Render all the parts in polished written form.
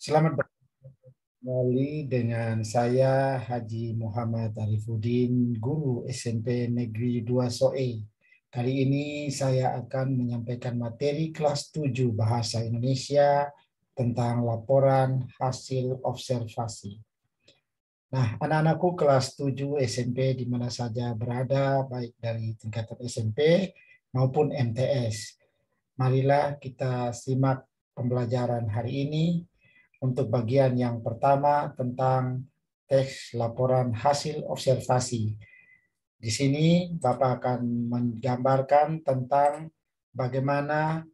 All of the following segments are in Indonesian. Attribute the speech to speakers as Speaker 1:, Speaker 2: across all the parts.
Speaker 1: Selamat bertemu kembali dengan saya Haji Muhammad Arifuddin, guru SMP Negeri 2 Soe. Kali ini saya akan menyampaikan materi kelas 7 Bahasa Indonesia tentang laporan hasil observasi. Nah, anak-anakku kelas 7 SMP di mana saja berada, baik dari tingkatan SMP maupun MTS. Marilah kita simak pembelajaran hari ini untuk bagian yang pertama tentang teks laporan hasil observasi. Di sini Bapak akan menggambarkan tentang bagaimana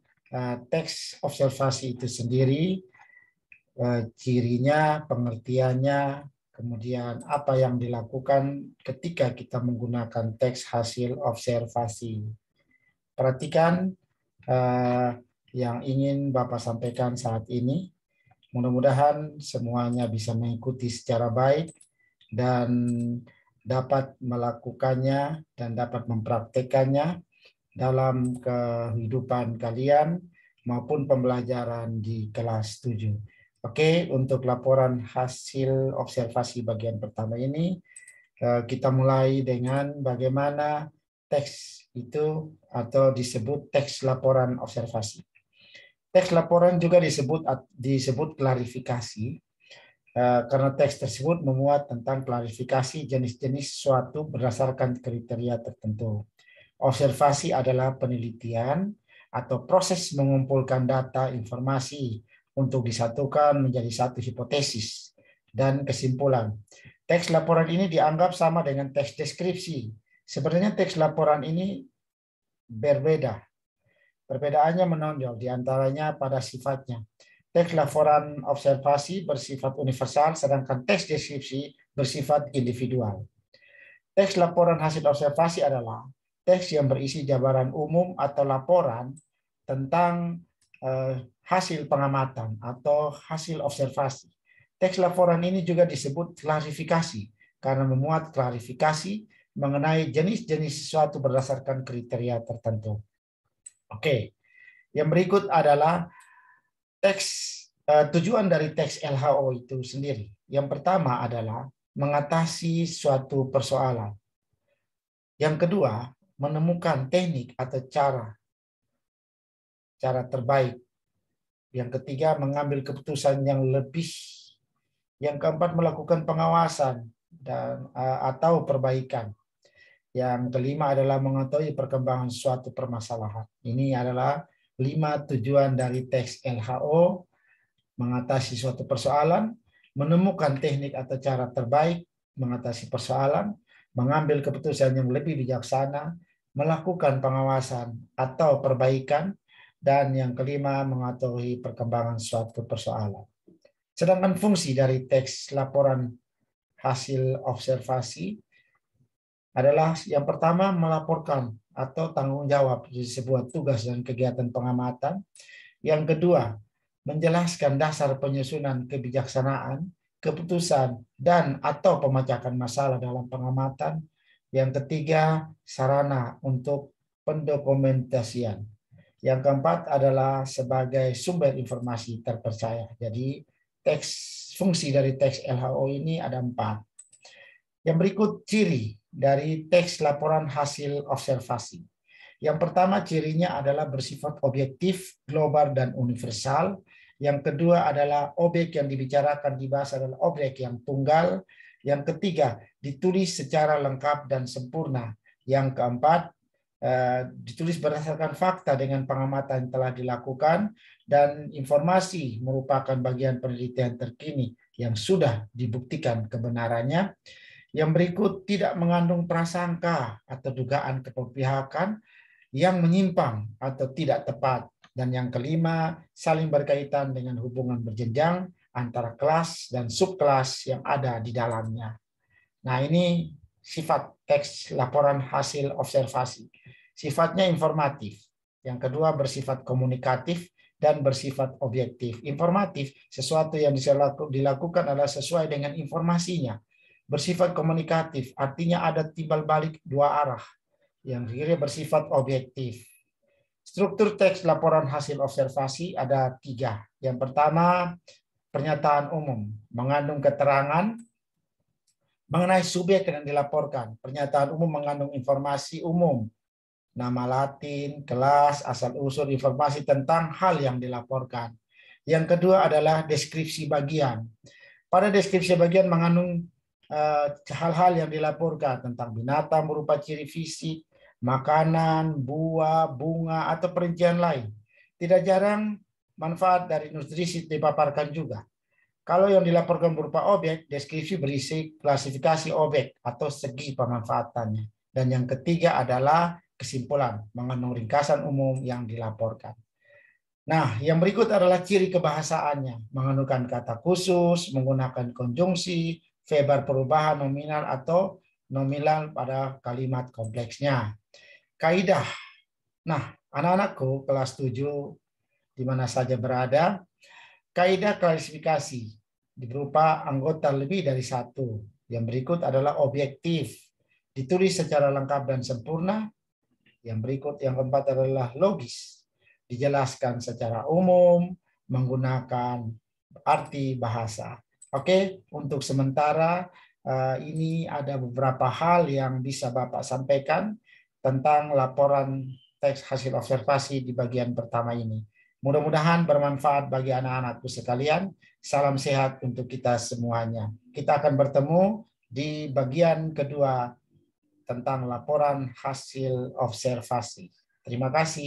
Speaker 1: teks observasi itu sendiri, cirinya, pengertiannya, kemudian apa yang dilakukan ketika kita menggunakan teks hasil observasi. Perhatikan yang ingin Bapak sampaikan saat ini. Mudah-mudahan semuanya bisa mengikuti secara baik dan dapat melakukannya dan dapat mempraktekannya dalam kehidupan kalian maupun pembelajaran di kelas 7. Oke, untuk laporan hasil observasi bagian pertama ini, kita mulai dengan bagaimana teks itu atau disebut teks laporan observasi. Teks laporan juga disebut klarifikasi karena teks tersebut memuat tentang klarifikasi jenis-jenis suatu berdasarkan kriteria tertentu. Observasi adalah penelitian atau proses mengumpulkan data informasi untuk disatukan menjadi satu hipotesis dan kesimpulan. Teks laporan ini dianggap sama dengan teks deskripsi. Sebenarnya teks laporan ini berbeda. Perbedaannya menonjol diantaranya pada sifatnya. Teks laporan observasi bersifat universal, sedangkan teks deskripsi bersifat individual. Teks laporan hasil observasi adalah teks yang berisi jabaran umum atau laporan tentang hasil pengamatan atau hasil observasi. Teks laporan ini juga disebut klarifikasi karena memuat klarifikasi mengenai jenis-jenis sesuatu berdasarkan kriteria tertentu. Oke, yang berikut adalah tujuan dari teks LHO itu sendiri. Yang pertama adalah mengatasi suatu persoalan. Yang kedua, menemukan teknik atau cara terbaik. Yang ketiga, mengambil keputusan yang lebih. Yang keempat, melakukan pengawasan dan atau perbaikan. Yang kelima adalah mengetahui perkembangan suatu permasalahan. Ini adalah 5 tujuan dari teks LHO: mengatasi suatu persoalan, menemukan teknik atau cara terbaik mengatasi persoalan, mengambil keputusan yang lebih bijaksana, melakukan pengawasan atau perbaikan, dan yang kelima, mengetahui perkembangan suatu persoalan. Sedangkan fungsi dari teks laporan hasil observasi adalah yang pertama, melaporkan atau tanggung jawab di sebuah tugas dan kegiatan pengamatan. Yang kedua, menjelaskan dasar penyusunan kebijaksanaan, keputusan, dan atau pemecahkan masalah dalam pengamatan. Yang ketiga, sarana untuk pendokumentasian. Yang keempat adalah sebagai sumber informasi terpercaya. Jadi fungsi dari teks LHO ini ada 4. Yang berikut ciri dari teks laporan hasil observasi. Yang pertama, cirinya adalah bersifat objektif, global, dan universal. Yang kedua adalah objek yang dibicarakan dibahas adalah objek yang tunggal. Yang ketiga, ditulis secara lengkap dan sempurna. Yang keempat, ditulis berdasarkan fakta dengan pengamatan yang telah dilakukan, dan informasi merupakan bagian penelitian terkini yang sudah dibuktikan kebenarannya. Yang berikut tidak mengandung prasangka atau dugaan keberpihakan yang menyimpang atau tidak tepat. Dan yang kelima, saling berkaitan dengan hubungan berjenjang antara kelas dan subkelas yang ada di dalamnya. Nah, ini sifat teks laporan hasil observasi. Sifatnya informatif. Yang kedua, bersifat komunikatif dan bersifat objektif. Informatif, sesuatu yang dilakukan adalah sesuai dengan informasinya. Bersifat komunikatif, artinya ada timbal balik dua arah. Yang kiri bersifat objektif. Struktur teks laporan hasil observasi ada 3. Yang pertama, pernyataan umum, mengandung keterangan mengenai subjek yang dilaporkan. Pernyataan umum mengandung informasi umum, nama latin, kelas, asal-usul informasi tentang hal yang dilaporkan. Yang kedua adalah deskripsi bagian. Pada deskripsi bagian mengandung hal-hal yang dilaporkan tentang binatang berupa ciri fisik, makanan, buah, bunga, atau perincian lain. Tidak jarang manfaat dari nutrisi dipaparkan juga. Kalau yang dilaporkan berupa objek, deskripsi berisi klasifikasi objek atau segi pemanfaatannya. Dan yang ketiga adalah kesimpulan, mengandung ringkasan umum yang dilaporkan. Nah, yang berikut adalah ciri kebahasaannya, menggunakan kata khusus, menggunakan konjungsi, verb perubahan nominal atau nominal pada kalimat kompleksnya. Kaidah. Nah, anak-anakku kelas 7 di mana saja berada, kaidah klasifikasi berupa anggota lebih dari satu. Yang berikut adalah objektif, ditulis secara lengkap dan sempurna. Yang berikut, yang keempat adalah logis, dijelaskan secara umum menggunakan arti bahasa. Oke, untuk sementara ini ada beberapa hal yang bisa Bapak sampaikan tentang laporan teks hasil observasi di bagian pertama ini. Mudah-mudahan bermanfaat bagi anak-anakku sekalian. Salam sehat untuk kita semuanya. Kita akan bertemu di bagian kedua tentang laporan hasil observasi. Terima kasih.